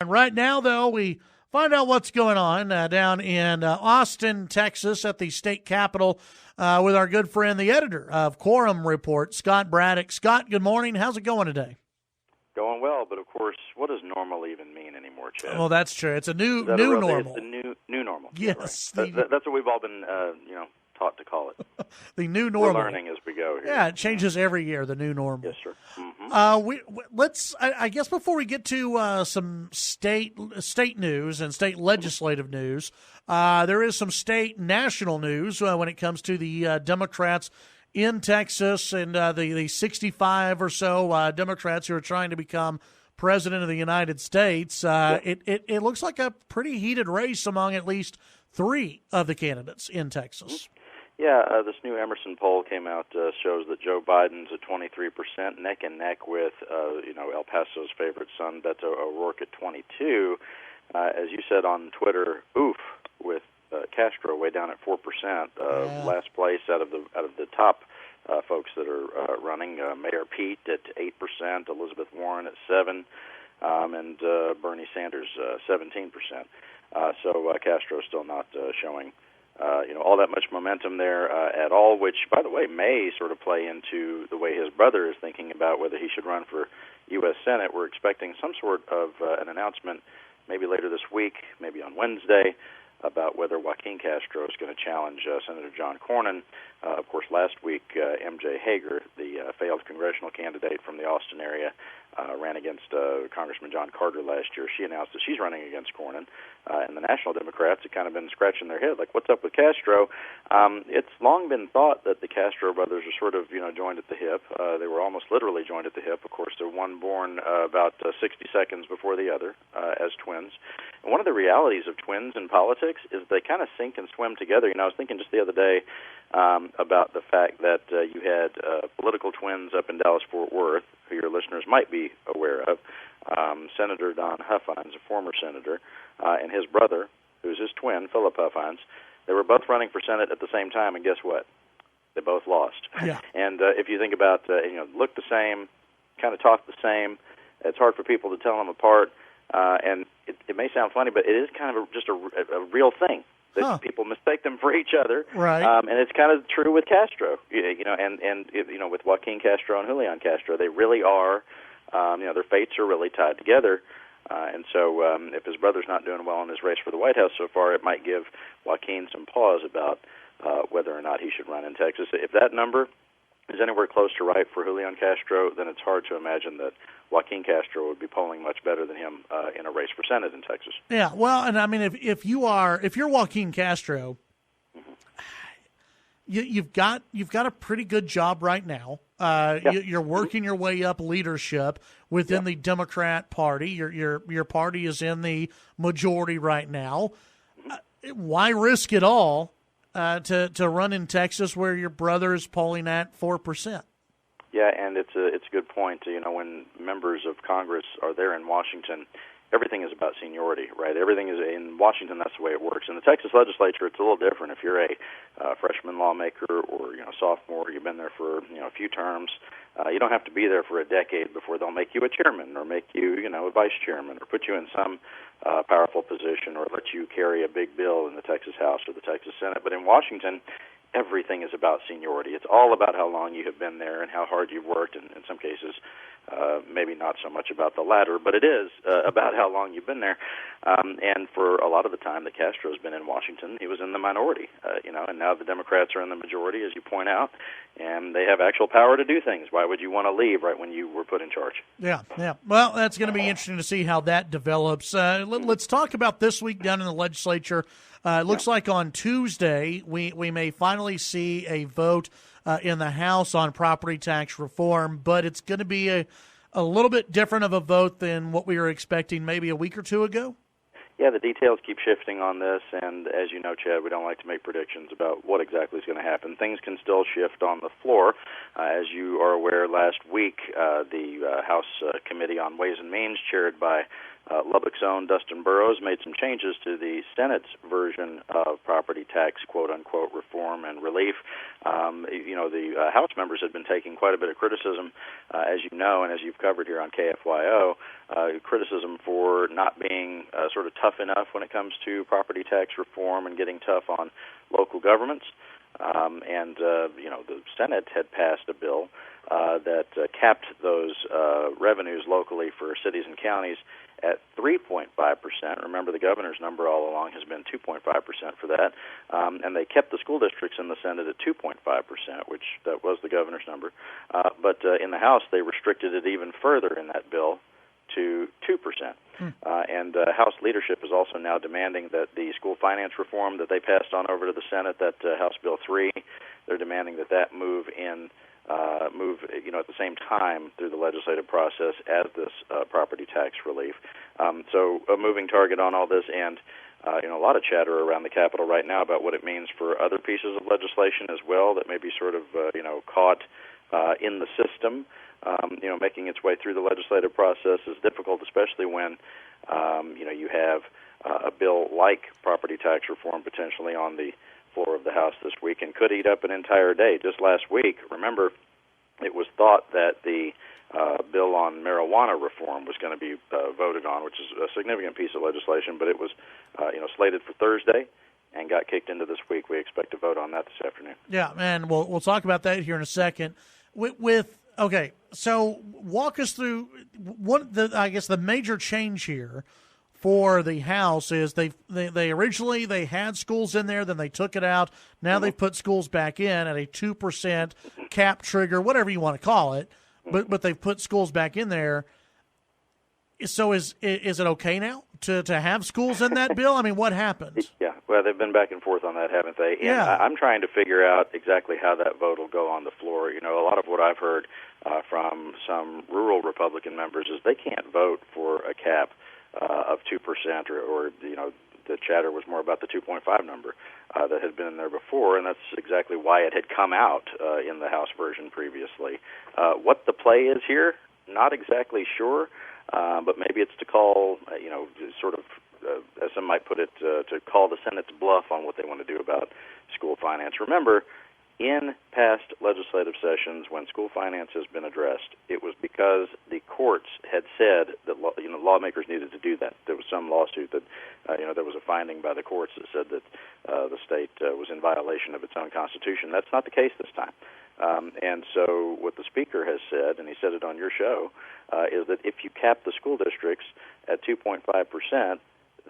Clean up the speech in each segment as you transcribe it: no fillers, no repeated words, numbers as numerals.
And right now, though, we find out what's going on down in Austin, Texas, at the state capitol with our good friend, the editor of Quorum Report, Scott Braddock. Scott, good morning. How's it going today? Going well, but of course, what does normal even mean anymore, Chad? Well, that's true. It's a new normal. It's the new normal. Yes, right. That's what we've all been, taught to call it. The new normal. We're learning as we go here. Yeah, it changes every year. The new normal. Yes, sir. Mm-hmm. Let's. I guess before we get to some state news and state legislative news, there is some state national news when it comes to the Democrats in Texas and the 65 or so Democrats who are trying to become president of the United States. It looks like a pretty heated race among at least three of the candidates in Texas. Yeah, this new Emerson poll came out, shows that Joe Biden's at 23%, neck and neck with, El Paso's favorite son, Beto O'Rourke at 22%. As you said on Twitter, with Castro way down at 4%. Last place out of the top folks that are running, Mayor Pete at 8%, Elizabeth Warren at 7%, and Bernie Sanders 17%. So Castro's still not showing all that much momentum there at all, which, by the way, may sort of play into the way his brother is thinking about whether he should run for U.S. Senate. We're expecting some sort of an announcement maybe later this week, maybe on Wednesday, about whether Joaquin Castro is going to challenge Senator John Cornyn. Of course, last week, M.J. Hager, the failed congressional candidate from the Austin area, ran against Congressman John Carter last year. She announced that she's running against Cornyn. And the National Democrats have kind of been scratching their head, like, what's up with Castro? It's long been thought that the Castro brothers are sort of, joined at the hip. They were almost literally joined at the hip. Of course, they're one born about 60 seconds before the other as twins. And one of the realities of twins in politics is they kind of sink and swim together. I was thinking just the other day about the fact that you had political twins up in Dallas-Fort Worth, who your listeners might be aware of, Senator Don Huffines, a former senator, and his brother, who's his twin, Philip Huffines. They were both running for Senate at the same time, and guess what? They both lost. Yeah. And if you think about, look the same, kind of talk the same, it's hard for people to tell them apart. And it may sound funny, but it is kind of just a real thing. That people mistake them for each other, right? And it's kind of true with Castro, and with Joaquin Castro and Julian Castro, they really are, their fates are really tied together. And so if his brother's not doing well in his race for the White House so far, it might give Joaquin some pause about whether or not he should run in Texas. If that number is anywhere close to right for Julian Castro, then it's hard to imagine that Joaquin Castro would be polling much better than him in a race for Senate in Texas. Yeah, well, and I mean, if you're Joaquin Castro, you've got a pretty good job right now. You're working your way up leadership within the Democrat Party. Your party is in the majority right now. Why risk it all to run in Texas where your brother is polling at 4%? Yeah, and it's a good point. When members of Congress are there in Washington, everything is about seniority, right? Everything is in Washington. That's the way it works. In the Texas legislature, it's a little different. If you're a freshman lawmaker or sophomore, you've been there for a few terms. You don't have to be there for a decade before they'll make you a chairman or make you a vice chairman or put you in some powerful position or let you carry a big bill in the Texas House or the Texas Senate. But in Washington, everything is about seniority. It's all about how long you have been there and how hard you've worked, and in some cases, maybe not so much about the latter, but it is about how long you've been there. And for a lot of the time that Castro's been in Washington, he was in the minority, and now the Democrats are in the majority, as you point out, and they have actual power to do things. Why would you want to leave right when you were put in charge? Yeah. Well, that's going to be interesting to see how that develops. Let's talk about this week down in the legislature. It looks like on Tuesday we may finally see a vote in the House on property tax reform, but it's going to be a little bit different of a vote than what we were expecting maybe a week or two ago. Yeah, the details keep shifting on this, and as you know, Chad, we don't like to make predictions about what exactly is going to happen. Things can still shift on the floor. As you are aware, last week, the House Committee on Ways and Means, chaired by Lubbock's own Dustin Burrows made some changes to the Senate's version of property tax quote-unquote reform and relief. The House members had been taking quite a bit of criticism, as you know, and as you've covered here on KFYO, criticism for not being sort of tough enough when it comes to property tax reform and getting tough on local governments. The Senate had passed a bill that capped those revenues locally for cities and counties at 3.5%. Remember, the governor's number all along has been 2.5% for that. And they kept the school districts in the Senate at 2.5%, which that was the governor's number. But in the House, they restricted it even further in that bill to 2%. House leadership is also now demanding that the school finance reform that they passed on over to the Senate, that House Bill 3, they're demanding that move at the same time through the legislative process as this property tax relief. So a moving target on all this, and a lot of chatter around the Capitol right now about what it means for other pieces of legislation as well that may be sort of caught in the system. Making its way through the legislative process is difficult, especially when you have a bill like property tax reform potentially on the floor of the House this week and could eat up an entire day. Just last week, remember, it was thought that the bill on marijuana reform was going to be voted on, which is a significant piece of legislation, but it was slated for Thursday and got kicked into this week. We expect to vote on that this afternoon. Yeah, and we'll talk about that here in a second. Okay, so walk us through the major change here for the House is they originally they had schools in there, then they took it out. Now they've put schools back in at a 2% cap trigger, whatever you want to call it. But they've put schools back in there. So is it okay now to have schools in that bill? I mean, what happened? Yeah, well, they've been back and forth on that, haven't they? And yeah. I'm trying to figure out exactly how that vote will go on the floor. A lot of what I've heard from some rural Republican members is they can't vote for a cap of 2%, or the chatter was more about the 2.5 number that had been in there before, and that's exactly why it had come out in the House version previously. What the play is here, not exactly sure. But maybe it's to call, as some might put it, to call the Senate's bluff on what they want to do about school finance. Remember, in past legislative sessions, when school finance has been addressed, it was because the courts had said that lawmakers needed to do that. There was some lawsuit that there was a finding by the courts that said that the state was in violation of its own constitution. That's not the case this time. And so what the Speaker has said, and he said it on your show, is that if you cap the school districts at 2.5%,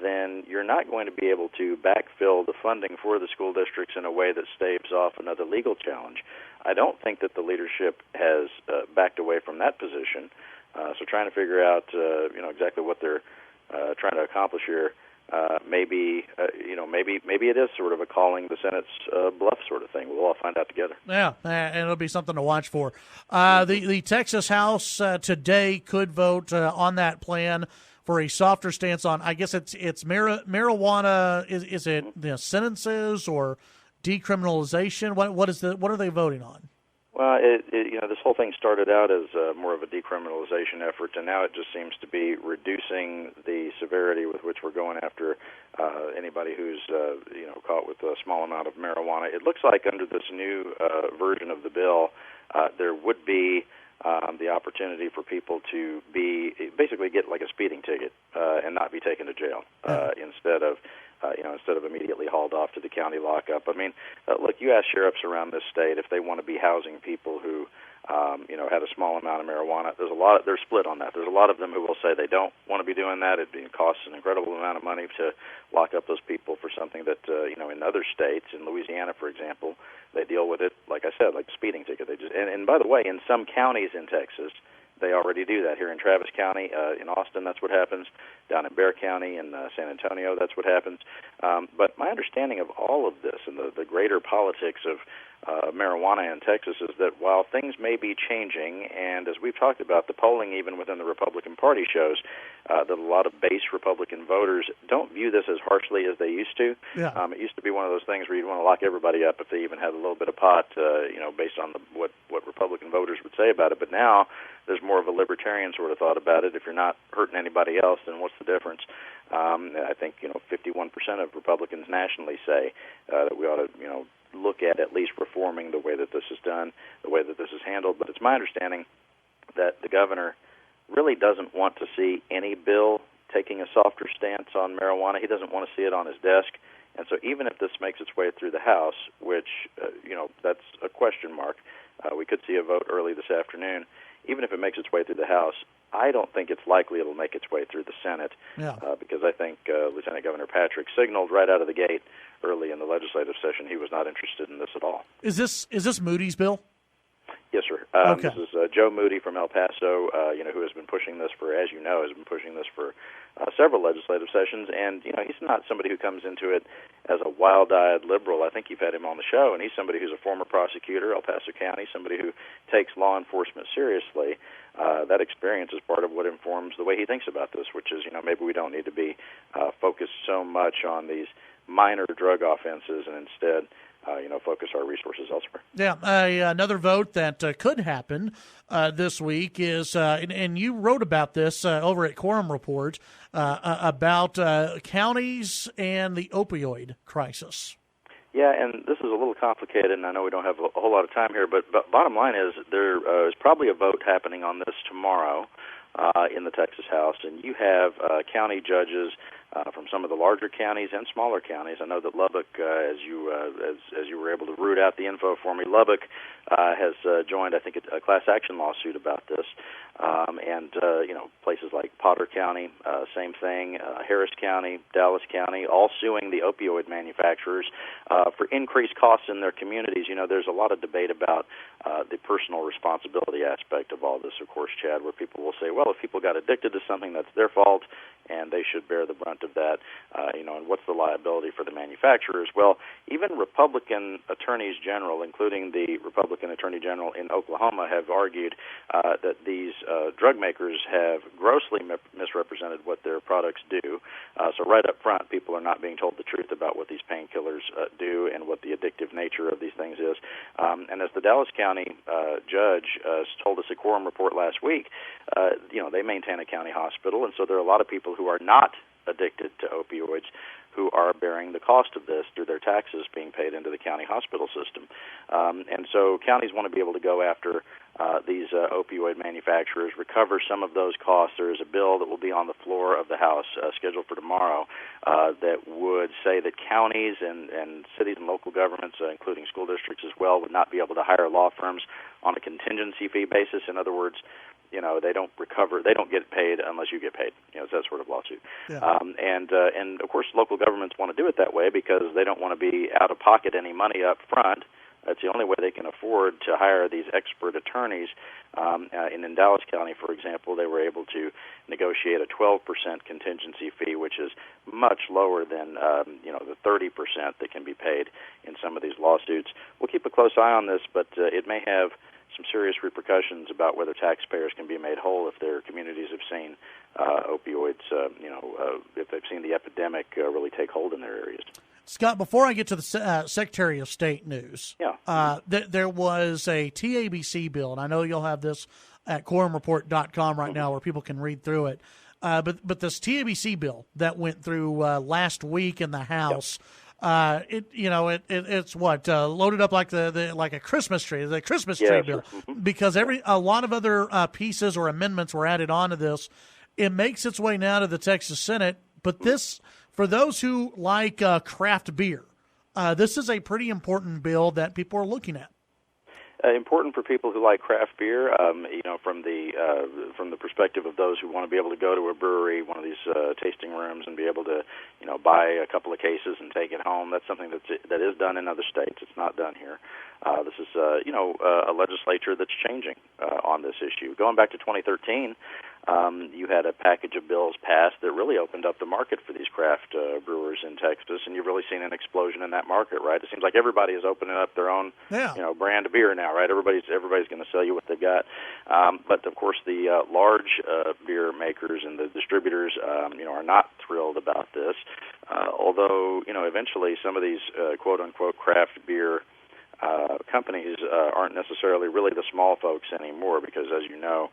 then you're not going to be able to backfill the funding for the school districts in a way that staves off another legal challenge. I don't think that the leadership has backed away from that position. So trying to figure out, exactly what they're trying to accomplish here. Maybe it is sort of a calling the Senate's bluff sort of thing. We'll all find out together. Yeah, and it'll be something to watch for. The Texas House today could vote on that plan for a softer stance on, I guess it's marijuana. Is it sentences or decriminalization? What are they voting on? Well, this whole thing started out as more of a decriminalization effort, and now it just seems to be reducing the severity with which we're going after anybody who's caught with a small amount of marijuana. It looks like under this new version of the bill, there would be the opportunity for people to basically get like a speeding ticket and not be taken to jail instead of immediately hauled off to the county lockup. I mean, look, you ask sheriffs around this state if they want to be housing people who, had a small amount of marijuana. They're split on that. There's a lot of them who will say they don't want to be doing that. It costs an incredible amount of money to lock up those people for something that, in other states, in Louisiana, for example, they deal with it, like I said, like a speeding ticket. And by the way, in some counties in Texas, they already do that. Here in Travis County, in Austin, that's what happens. Down in Bexar County, in San Antonio, that's what happens. But my understanding of all of this and the greater politics of marijuana in Texas is that while things may be changing, and as we've talked about, the polling even within the Republican Party shows that a lot of base Republican voters don't view this as harshly as they used to. Yeah. It used to be one of those things where you'd want to lock everybody up if they even had a little bit of pot, based on what Republican voters would say about it. But now there's more of a libertarian sort of thought about it. If you're not hurting anybody else, then what's the difference? I think 51% of Republicans nationally say that we ought to look at least reforming the way that this is done, the way that this is handled. But it's my understanding that the governor really doesn't want to see any bill taking a softer stance on marijuana. He doesn't want to see it on his desk. And so even if this makes its way through the House, which, that's a question mark, we could see a vote early this afternoon. Even if it makes its way through the House, I don't think it's likely it'll make its way through the Senate, because I think Lieutenant Governor Patrick signaled right out of the gate early in the legislative session he was not interested in this at all. Is this Moody's bill? Yes, sir. Okay. This is Joe Moody from El Paso, who has been pushing this for several legislative sessions. And, he's not somebody who comes into it as a wild-eyed liberal. I think you've had him on the show, and he's somebody who's a former prosecutor, El Paso County, somebody who takes law enforcement seriously. That experience is part of what informs the way he thinks about this, which is, maybe we don't need to be focused so much on these minor drug offenses and instead focus our resources elsewhere. Yeah, another vote that could happen this week is, and you wrote about this over at Quorum Report, about counties and the opioid crisis. Yeah, and this is a little complicated, and I know we don't have a whole lot of time here, but bottom line is there is probably a vote happening on this tomorrow in the Texas House, and you have county judges from some of the larger counties and smaller counties. I know that Lubbock, as you were able to root out the info for me, Lubbock has joined, I think, a class action lawsuit about this. And places like Potter County, same thing, Harris County, Dallas County, all suing the opioid manufacturers for increased costs in their communities. There's a lot of debate about the personal responsibility aspect of all this, of course, Chad, where people will say, well, if people got addicted to something, that's their fault, and they should bear the brunt of that, and what's the liability for the manufacturers? Well, even Republican attorneys general, including the Republican attorney general in Oklahoma, have argued that these drug makers have grossly misrepresented what their products do. So right up front, people are not being told the truth about what these painkillers do and what the addictive nature of these things is. And as the Dallas County judge told us at Quorum Report last week, they maintain a county hospital, and so there are a lot of people who are not addicted to opioids who are bearing the cost of this through their taxes being paid into the county hospital system. And so counties want to be able to go after these opioid manufacturers, recover some of those costs. There is a bill that will be on the floor of the House scheduled for tomorrow that would say that counties and cities and local governments, including school districts as well, would not be able to hire law firms on a contingency fee basis. In other words, they don't get paid unless you get paid. It's that sort of lawsuit. Yeah. And of course, local governments want to do it that way because they don't want to be out of pocket any money up front. That's the only way they can afford to hire these expert attorneys. In Dallas County, for example, they were able to negotiate a 12% contingency fee, which is much lower than the 30% that can be paid in some of these lawsuits. We'll keep a close eye on this, but it may have some serious repercussions about whether taxpayers can be made whole if their communities have seen opioids, if they've seen the epidemic really take hold in their areas. Scott, before I get to the Secretary of State news, there was a TABC bill, and I know you'll have this at quorumreport.com right now where people can read through it. But this TABC bill that went through last week in the House, it's what loaded up like like a Christmas tree, the Christmas tree bill, because a lot of other pieces or amendments were added onto this. It makes its way now to the Texas Senate, but this, for those who like craft beer, this is a pretty important bill that people are looking at. Important for people who like craft beer, from the perspective of those who want to be able to go to a brewery, one of these tasting rooms, and be able to, buy a couple of cases and take it home. That's something that is done in other states. It's not done here. This is, a legislature that's changing on this issue. Going back to 2013, you had a package of bills passed that really opened up the market for these craft brewers in Texas, and you've really seen an explosion in that market, right? It seems like everybody is opening up their own, brand of beer now, right? Everybody's going to sell you what they've got. But of course, the large beer makers and the distributors, are not thrilled about this. Although, eventually some of these quote unquote craft beer companies aren't necessarily really the small folks anymore, because, as you know,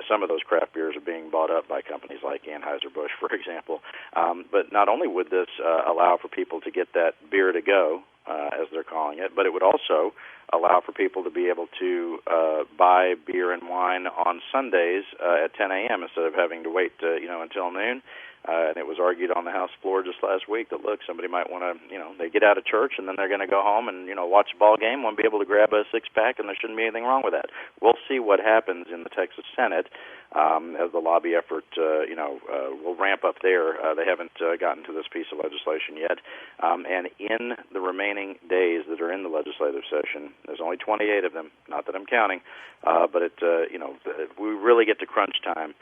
some of those craft beers are being bought up by companies like Anheuser-Busch, for example. But not only would this allow for people to get that beer to go, as they're calling it, but it would also allow for people to be able to buy beer and wine on Sundays at 10 a.m. instead of having to wait, until noon. And it was argued on the House floor just last week that, look, somebody might want to, they get out of church and then they're going to go home and, watch a ball game, won't be able to grab a six-pack, and there shouldn't be anything wrong with that. We'll see what happens in the Texas Senate as the lobby effort, will ramp up there. They haven't gotten to this piece of legislation yet. And in the remaining days that are in the legislative session, there's only 28 of them, not that I'm counting, but we really get to crunch time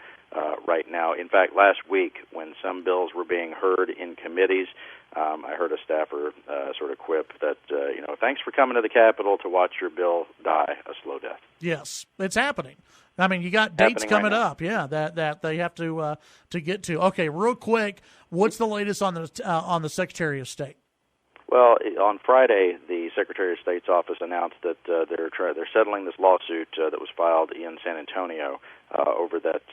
right now. In fact, last week, when some bills were being heard in committees, I heard a staffer sort of quip that, thanks for coming to the Capitol to watch your bill die a slow death. Yes, it's happening. I mean, you got dates coming up, that they have to get to. Okay, real quick, what's the latest on the Secretary of State? Well, on Friday, the Secretary of State's office announced that they're settling this lawsuit that was filed in San Antonio over that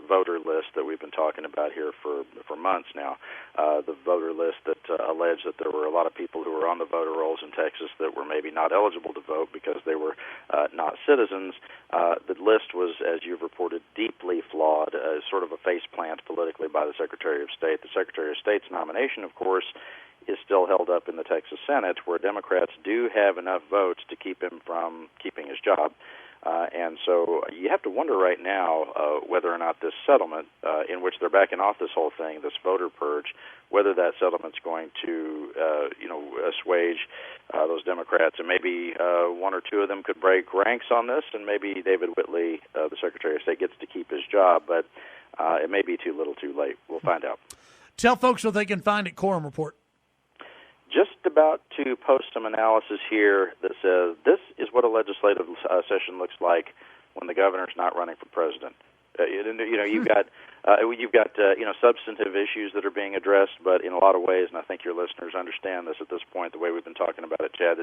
voter list that we've been talking about here for months now. The voter list that alleged that there were a lot of people who were on the voter rolls in Texas that were maybe not eligible to vote because they were not citizens. The list was, as you've reported, deeply flawed, sort of a faceplant politically by the Secretary of State. The Secretary of State's nomination, of course, is still held up in the Texas Senate, where Democrats do have enough votes to keep him from keeping his job. And so you have to wonder right now whether or not this settlement, in which they're backing off this whole thing, this voter purge, whether that settlement's going to, assuage those Democrats. And maybe one or two of them could break ranks on this, and maybe David Whitley, the Secretary of State, gets to keep his job. But it may be too little too late. We'll find out. Tell folks what they can find at Quorum Report. Just about to post some analysis here that says this is what a legislative session looks like when the governor's not running for president. You've got substantive issues that are being addressed, but in a lot of ways, and I think your listeners understand this at this point, the way we've been talking about it, Chad,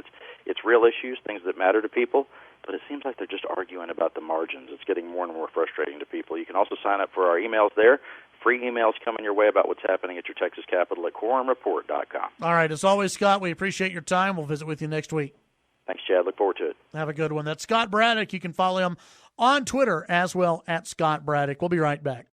it's real issues, things that matter to people, but it seems like they're just arguing about the margins. It's getting more and more frustrating to people. You can also sign up for our emails there. Free emails coming your way about what's happening at your Texas Capitol at quorumreport.com. All right. As always, Scott, we appreciate your time. We'll visit with you next week. Thanks, Chad. Look forward to it. Have a good one. That's Scott Braddock. You can follow him on Twitter as well at Scott Braddock. We'll be right back.